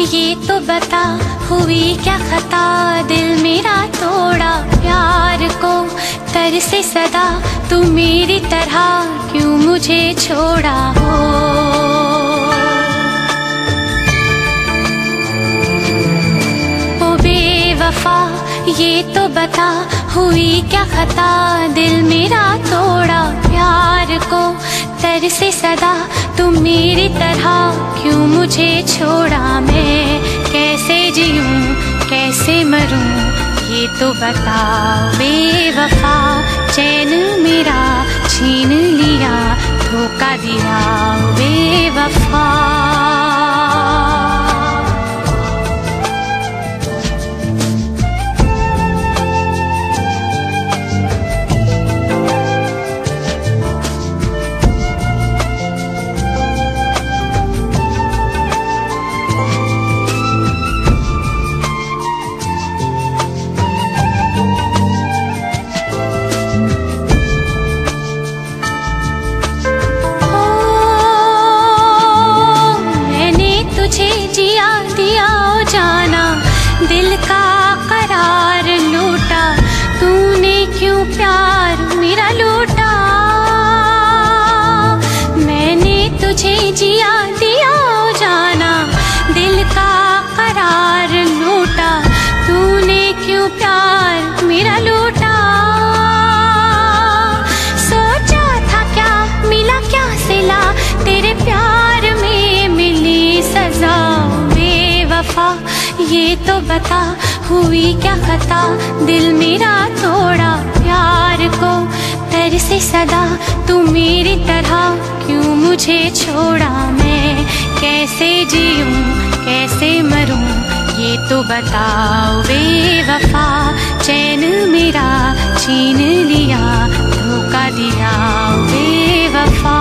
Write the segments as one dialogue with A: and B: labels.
A: ये तो बता हुई क्या खता, दिल मेरा तोड़ा प्यार को तरसे सदा, तू मेरी तरह क्यों मुझे छोड़ा हो। ओ बेवफा ये तो बता हुई क्या खता, दिल मेरा तोड़ा प्यार को तरसे सदा, तू मेरी तरह क्यों मुझे छोड़ा। मैं कैसे जीऊं कैसे मरूं ये तो बता बेवफा, चैन मेरा छीन लिया धोखा दिया बेवफा। दिल का करार लूटा तूने क्यों प्यार मेरा लूटा, मैंने तुझे जिया दिया जाना, दिल का करार लूटा तूने क्यों प्यार मेरा लूटा। सोचा था क्या मिला क्या सिला, तेरे प्यार में मिली सजा बेवफा ये तो बता हुई क्या खता, दिल मेरा तोड़ा प्यार को तरसे सदा, तू मेरी तरह क्यों मुझे छोड़ा। मैं कैसे जीऊं कैसे मरूं ये तो बताओ बेवफा, चैन मेरा छीन लिया धोखा दिया बेवफा।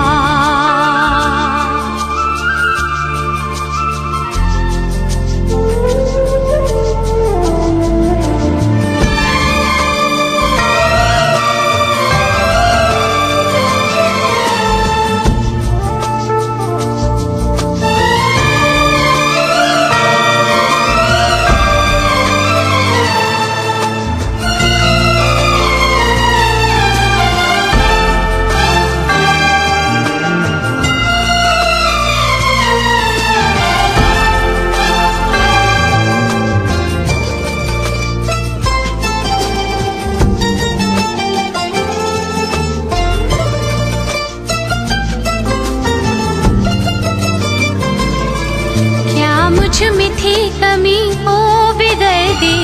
A: मुझ में थी कमी ओ बेदर्दी,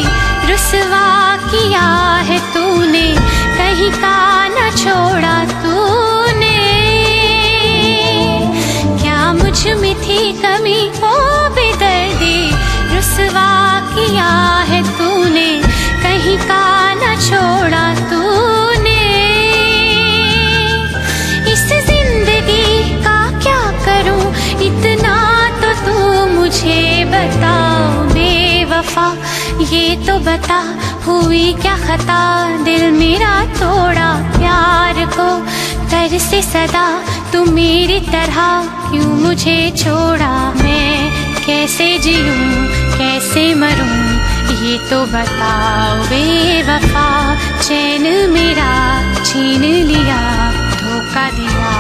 A: रुसवा किया है तूने, कहीं का न छोड़ा तूने। क्या मुझ में थी कमी ओ बेदर्दी, रुसवा किया है तूने, कहीं का न छोड़ा तूने। इस जिंदगी का क्या करूं इतना तो तू मुझे बताओ बेवफा, ये तो बता हुई क्या खता, दिल मेरा तोड़ा प्यार को तरसे सदा, तू मेरी तरह क्यों मुझे छोड़ा। मैं कैसे जीऊं कैसे मरूं ये तो बताओ बेवफा, चैन मेरा छीन लिया धोखा दिया।